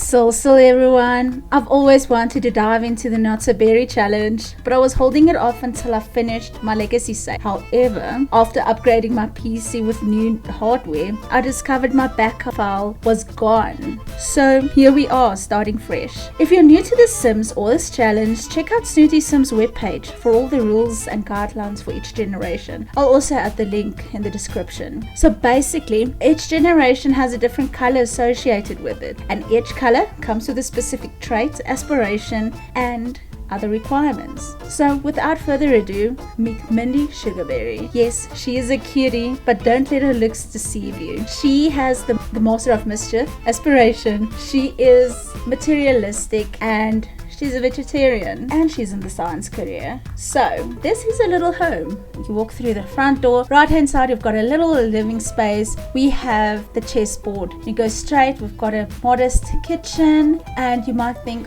Sul Sul everyone. I've always wanted to dive into the notsoberrychallenge challenge, but I was holding it off until I finished my legacy save. However, after upgrading my PC with new hardware, I discovered my backup file was gone. So here we are, starting fresh. If you're new to The Sims or this challenge, check out SnootySims webpage for all the rules and guidelines for each generation. I'll also add the link in the description. So basically, each generation has a different color associated with it, and each color comes with a specific trait, aspiration, and other requirements. So without further ado, meet Mintdee Sugaberry. Yes, she is a cutie, but don't let her looks deceive you. She has the Master of Mischief aspiration. She is materialistic, and she's a vegetarian, and she's in the science career. So this is a little home. You walk through the front door. Right hand side, you've got a little living space. We have the chessboard. You go straight. We've got a modest kitchen, and you might think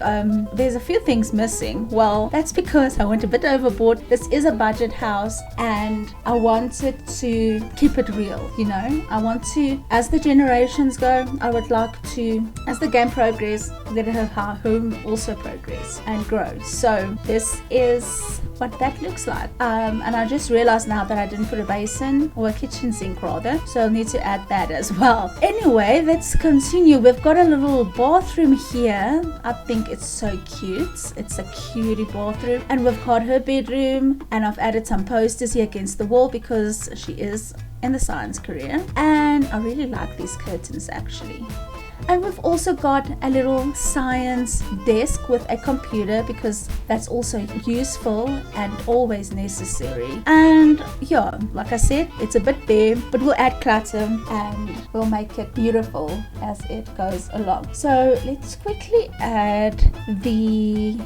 there's a few things missing. Well, that's because I went a bit overboard. This is a budget house, and I wanted to keep it real. You know, I want to, as the generations go, I would like to, as the game progresses, let her home also progress and grow. So this is what that looks like, and I just realized now that I didn't put a basin or a kitchen sink rather, so I'll need to add that as well. Anyway, let's continue. We've got a little bathroom here. I think it's so cute. It's a cutie bathroom, and we've got her bedroom, and I've added some posters here against the wall because she is in the science career, and I really like these curtains actually. And we've also got a little science desk with a computer because that's also useful and always necessary. And yeah, like I said, it's a bit bare, but we'll add clutter and we'll make it beautiful as it goes along. So let's quickly add the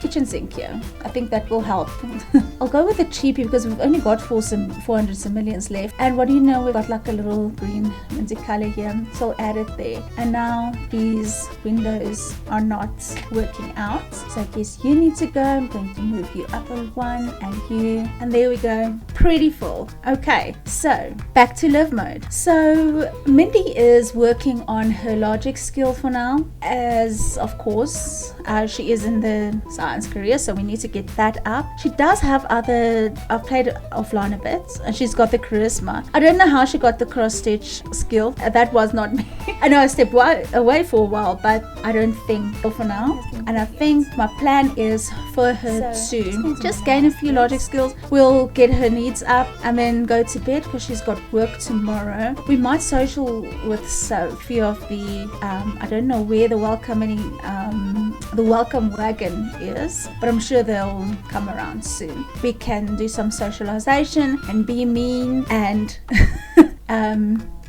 kitchen sink here. I think that will help. I'll go with the cheapie because we've only got 400 simoleons left. And what do you know, we've got like a little green minty color here, so I'll add it there. And now these windows are not working out, so I guess you need to go. I'm going to move you up a one, and you, and there we go, pretty full. Okay, so back to live mode. So Mintdee is working on her logic skill for now, as of course she is in the science career, so we need to get that up. She does have other, I've played offline a bit, and she's got the charisma. I don't know how she got the cross stitch skill. That was not me. I know I stepped away for a while, but I don't think for now. And I think my plan is for her to just gain a few logic skills. We'll get her needs up and then go to bed because she's got work tomorrow. We might social with Sophie of the I don't know where the welcome wagon is, but I'm sure they'll come around soon. We can do some socialization and be mean and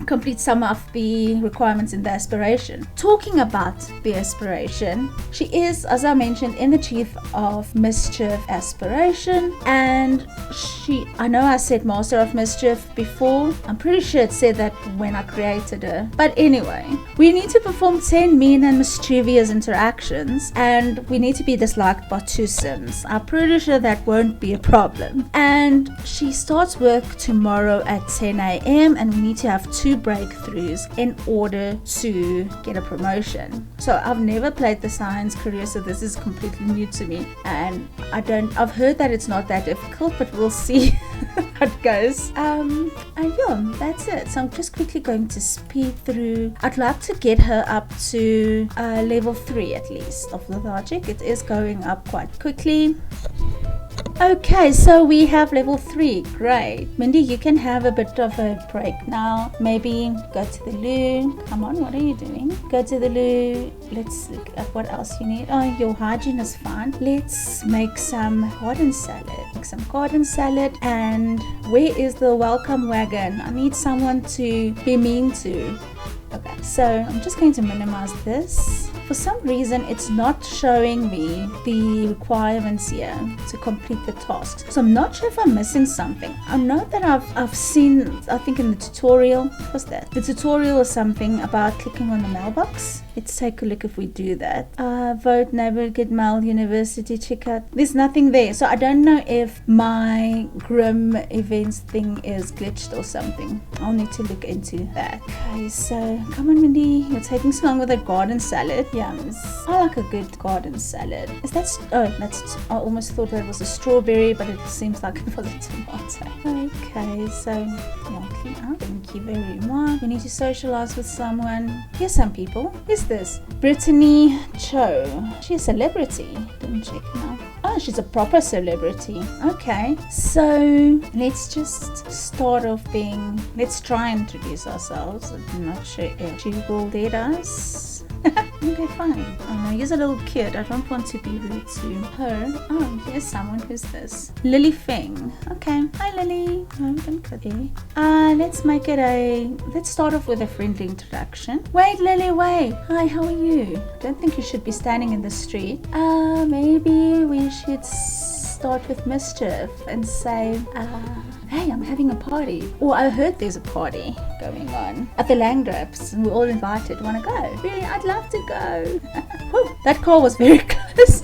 complete some of the requirements in the aspiration. Talking about the aspiration, she is, as I mentioned, in the Chief of Mischief aspiration, and I know I said Master of Mischief before. I'm pretty sure it said that when I created her, but anyway, we need to perform 10 mean and mischievous interactions, and we need to be disliked by 2 Sims. I'm pretty sure that won't be a problem. And she starts work tomorrow at 10 a.m. and we need to have 2 breakthroughs in order to get a promotion. So I've never played the science career, so this is completely new to me, and I've heard that it's not that difficult, but we'll see how it goes. And yeah, that's it. So I'm just quickly going to speed through. I'd like to get her up to level 3 at least of the logic. It is going up quite quickly. Okay, so we have level 3. Great. Mintdee, you can have a bit of a break now. Maybe go to the loo. Come on, what are you doing? Go to the loo. Let's look at what else you need. Oh, your hygiene is fine. Let's make some garden salad. Make some garden salad. And where is the welcome wagon? I need someone to be mean to. Okay, so I'm just going to minimize this. For some reason, it's not showing me the requirements here to complete the tasks. So I'm not sure if I'm missing something. I know that I've seen, I think in the tutorial, what's that? The tutorial is something about clicking on the mailbox. Let's take a look if we do that. Vote, neighbor, get mail, university, checkout. There's nothing there. So I don't know if my Grim events thing is glitched or something. I'll need to look into that. Okay, so come on, Mintdee. You're taking so long with that garden salad. Yums. I like a good garden salad. Is that, I almost thought that was a strawberry, but it seems like it was a tomato. Okay, so yeah, clean up. Thank you very much. We need to socialize with someone. Here's some people. Who's this? Brittany Cho. She's a celebrity. Didn't check now. Oh, she's a proper celebrity. Okay, so let's just start off let's try and introduce ourselves. I'm not sure if Google let us. Okay, fine. Oh no, he's a little kid. I don't want to be rude to her. Oh, here's someone. Who's this? Lily Feng. Okay. Hi, Lily. No, don't go there. Let's start off with a friendly introduction. Wait, Lily, wait. Hi, how are you? Don't think you should be standing in the street. Maybe we should start with mischief and say, hey, I'm having a party. Or I heard there's a party going on at the Langdraps and we're all invited. Want to go? Really? I'd love to go. Oh, that call was very close.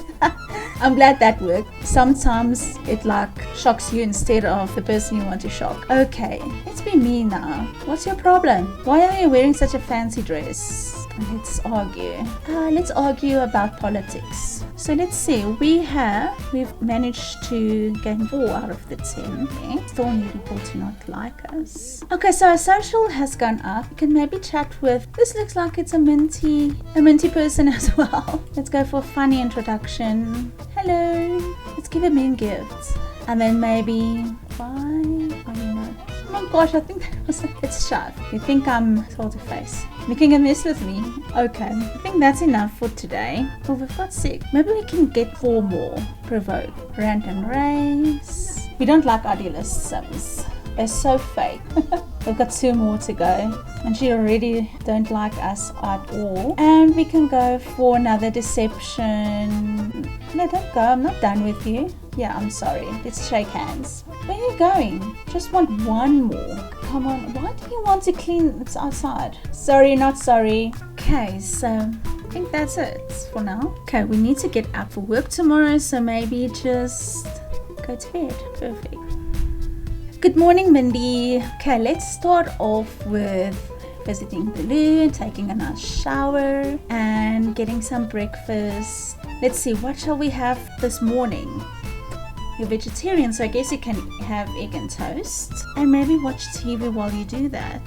I'm glad that worked. Sometimes it like shocks you instead of the person you want to shock. Okay, let's be me now. What's your problem? Why are you wearing such a fancy dress? Let's argue. Let's argue about politics. So let's see. We've managed to gain 4 out of the 10. Okay. Still new people to not like us. Okay, so our social has gone up. We can maybe chat with. This looks like it's a Mintdee person as well. Let's go for a funny introduction. Hello. Let's give a mean gift. And then maybe why? I don't know. Oh my gosh, I think that was it's sharp. You think I'm sort of face making a mess with me? Okay, I think that's enough for today. Well, we've got 6. Maybe we can get 4 more. Provoke, rant and race. We don't like idealist Sims. They're so fake. We've got 2 more to go. And she already don't like us at all. And we can go for another deception. No, don't go. I'm not done with you. Yeah, I'm sorry. Let's shake hands. Where are you going? Just want 1 more. Come on. Why do you want to clean? It's outside. Sorry, not sorry. Okay, so I think that's it for now. Okay, we need to get up for work tomorrow. So maybe just go to bed. Perfect. Good morning, Mintdee. Okay, let's start off with visiting the loo, taking a nice shower, and getting some breakfast. Let's see, what shall we have this morning? You're vegetarian, so I guess you can have egg and toast. And maybe watch TV while you do that.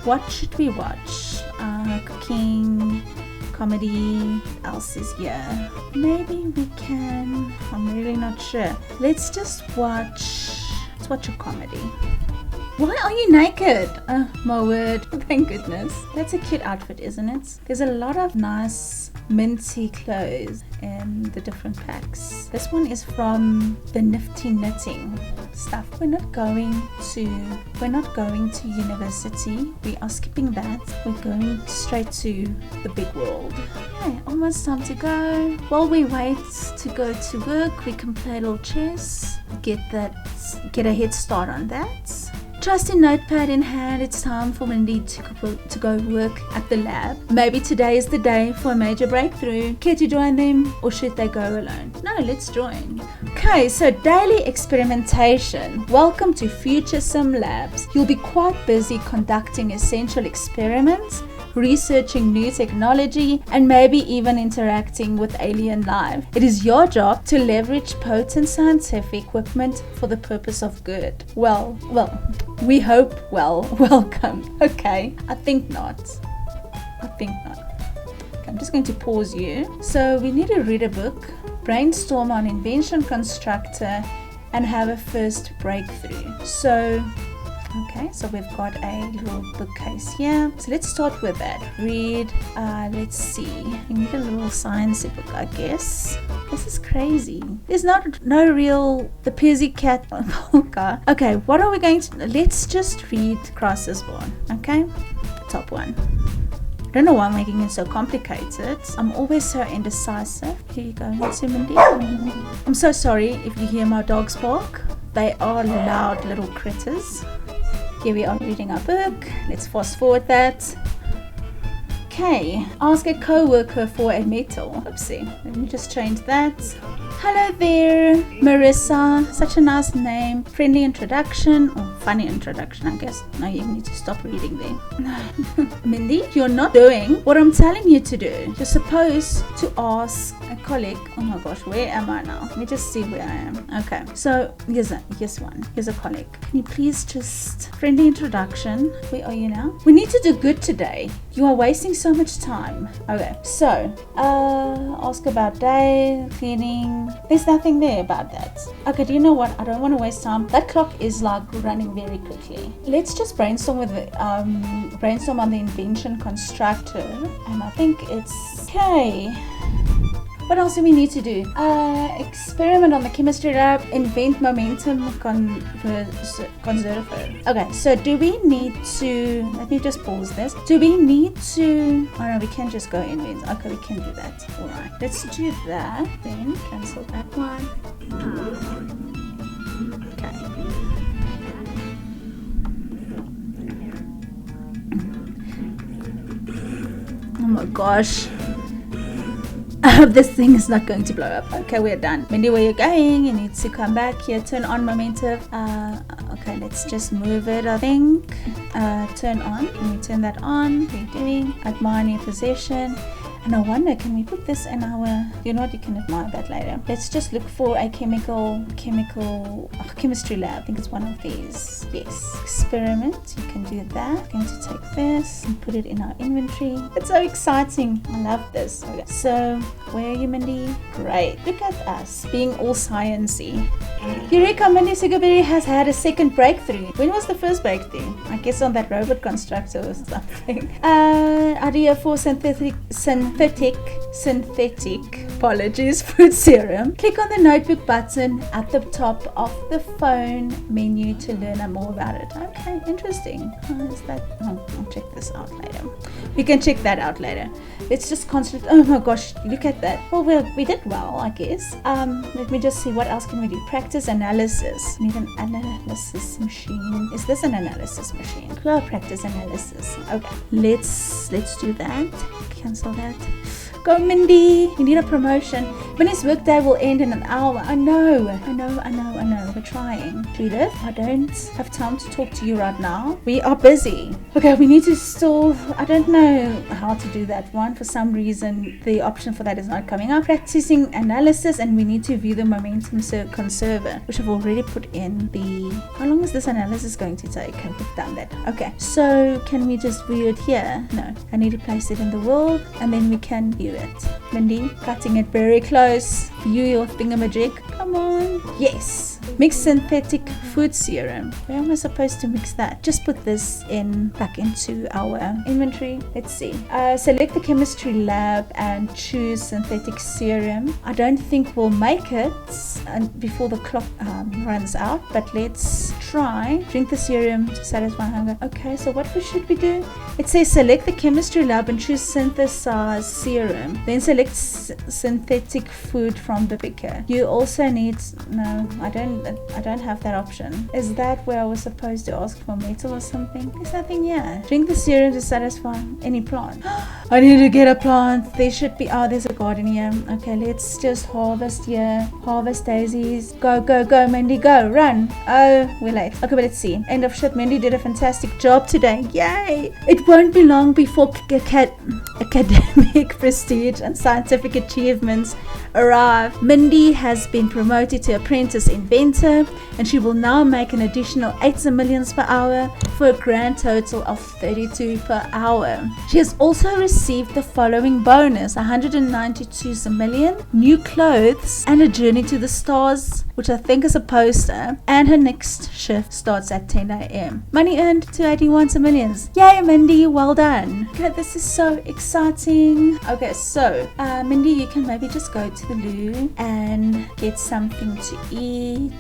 What should we watch? Cooking, comedy, what else is here? Maybe we can, I'm really not sure. Let's watch a comedy. Why are you naked? Oh my word, thank goodness. That's a cute outfit, isn't it? There's a lot of nice minty clothes in the different packs. This one is from the Nifty Knitting stuff. We're not going to university. We are skipping that. We're going straight to the big world. Okay, almost time to go. While we wait to go to work, we can play a little chess. Get a head start on that. Trusty notepad in hand, it's time for Mintdee to go work at the lab. Maybe today is the day for a major breakthrough. Care to join them, or should they go alone? No, let's join. Okay, so daily experimentation. Welcome to Future Sim Labs. You'll be quite busy conducting essential experiments, researching new technology, and maybe even interacting with alien life. It is your job to leverage potent scientific equipment for the purpose of good. Well, we hope welcome. Okay, I think not. Okay, I'm just going to pause you. So we need to read a book, brainstorm on Invention Constructor, and have a first breakthrough. So we've got a little bookcase here. So let's start with that. Read. Let's see. We need a little science book, I guess. This is crazy. There's no real the Pussycat polka. Okay, what are we going to? Let's just read across this one. Okay, the top one. I don't know why I'm making it so complicated. I'm always so indecisive. Here you go, Mintdee. I'm so sorry if you hear my dogs bark. They are loud little critters. Here we are reading our book. Let's fast forward that. Okay, ask a co-worker for a metal. Oopsie, let me just change that. Hello there, Marissa. Such a nice name. Friendly introduction, or funny introduction, I guess. No, you need to stop reading there. Mintdee, you're not doing what I'm telling you to do. You're supposed to ask a colleague. Oh my gosh, where am I now? Let me just see where I am. Okay, so here's a colleague. Can you please just friendly introduction? Where are you now? We need to do good today. You are wasting so much time. Okay, so ask about day, cleaning. There's nothing there about that. Okay, do you know what? I don't want to waste time. That clock is like running very quickly. Let's just brainstorm on the invention constructor, and I think it's okay. What else do we need to do? Experiment on the chemistry lab, invent Momentum Conserver. Okay, so do we need to, let me just pause this. Do we need to, oh no, we can just go invent. Okay, we can do that. Alright, let's do that. Then cancel that one. Okay. Oh my gosh. I hope this thing is not going to blow up. Okay, we're done. Mintdee, where you're going, you need to come back here, turn on momentum. Okay, let's just move it, I think. Turn on. Can we turn that on? What are you doing? Admire new possession. And I wonder, can we put this in our, you know what, you can admire that later. Let's just look for a chemistry lab. I think it's one of these. Yes. Experiment. You can do that. I'm going to take this and put it in our inventory. It's so exciting. I love this. Okay. So, where are you, Mintdee? Great. Look at us being all sciencey. Eureka, Mintdee Sugaberry has had a second breakthrough. When was the first breakthrough? I guess on that Robot Constructor or something. Idea for synthetic apologies, fruit serum. Click on the notebook button at the top of the phone menu to learn more about it. Okay, interesting. Is that? Oh, I'll check this out later. We can check that out later. Let's just concentrate. Oh my gosh, look at that. Well, we did well, I guess. Let me just see what else can we do. Practice analysis. Need an analysis machine. Is this an analysis machine? Practice analysis. Okay, let's do that. Cancel that. Go, Mintdee. You need a promotion. Mintdee's workday will end in an hour. I know. We're trying. Judith, I don't have time to talk to you right now. We are busy. Okay, we need to store. I don't know how to do that one. For some reason, the option for that is not coming up. Practicing analysis, and we need to view the Momentum Conserver, which I've already put in the. How long is this analysis going to take? We've done that. Okay, so can we just view it here? No, I need to place it in the world, and then we can view it. Mintdee, cutting it very close. View your thingamajig. Come on. Yes. Mix synthetic food serum. Where am I supposed to mix that? Just put this back into our inventory. Let's see. Select the chemistry lab and choose synthetic serum. I don't think we'll make it before the clock runs out, but let's try. Drink the serum to satisfy hunger. Okay, so what should we do? It says select the chemistry lab and choose synthesized serum. Then select synthetic food from the picker. You also need, no, I don't have that option. Is that where I was supposed to ask for metal or something? There's nothing here. Drink the serum to satisfy any plant. I need to get a plant. There should be, there's a garden here. Okay, let's just harvest here. Harvest daisies. Go, Mintdee, go, run. Oh, we're late. Okay, but let's see. End of shit. Mintdee did a fantastic job today. Yay! It won't be long before academic prestige and scientific achievements arrive. Mintdee has been promoted to apprentice inventor, and she will now make an additional 8 millions per hour for a grand total of 32 per hour. She has also received the following bonus: 192 million, new clothes, and a journey to the stars, which I think is a poster, and her next shift starts at 10 a.m. Money earned to 81 millions. Yay, Mintdee, well done. Okay, this is so exciting. Okay, so Mintdee, you can maybe just go to the loo and get something to eat.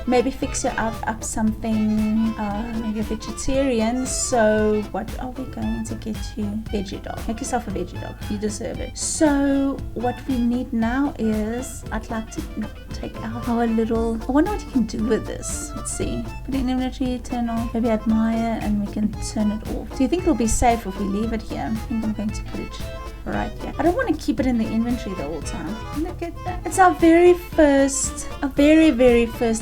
maybe fix her up something, maybe a vegetarian. So what are we going to get you? Veggie dog. Make yourself a veggie dog. You deserve it. So what we need now is, I'd like to take out our little, I wonder what you can do with this. Let's see. Put it in inventory, turn off, maybe admire, and we can turn it off. Do you think it'll be safe if we leave it here? I think I'm going to put it right here. I don't want to keep it in the inventory the whole time. Look at that. It's our very first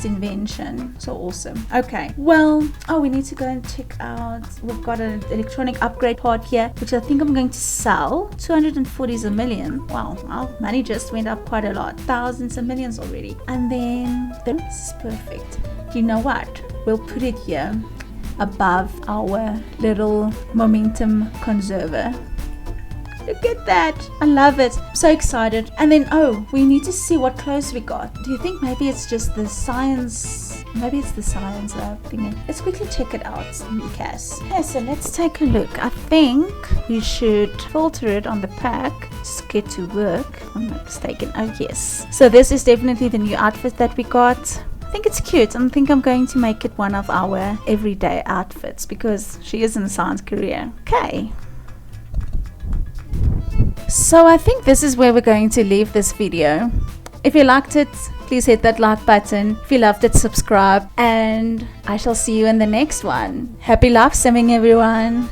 invention. So awesome. Okay. Well, we need to go and check out. We've got an electronic upgrade part here, which I think I'm going to sell. 240 is a million. Wow. Our money just went up quite a lot. Thousands and millions already. And then this is perfect. You know what? We'll put it here above our little Momentum Conserver. Look at that. I love it. I'm so excited. And then, we need to see what clothes we got. Do you think maybe it's just the science? Maybe it's the science lab thingy. Let's quickly check it out, Cass. Okay, so let's take a look. I think we should filter it on the pack. Just get to work. I'm not mistaken. Oh, yes. So this is definitely the new outfit that we got. I think it's cute. I think I'm going to make it one of our everyday outfits because she is in a science career. Okay. So I think this is where we're going to leave this video. If you liked it, please hit that like button. If you loved it, subscribe. And I shall see you in the next one. Happy life simming, everyone.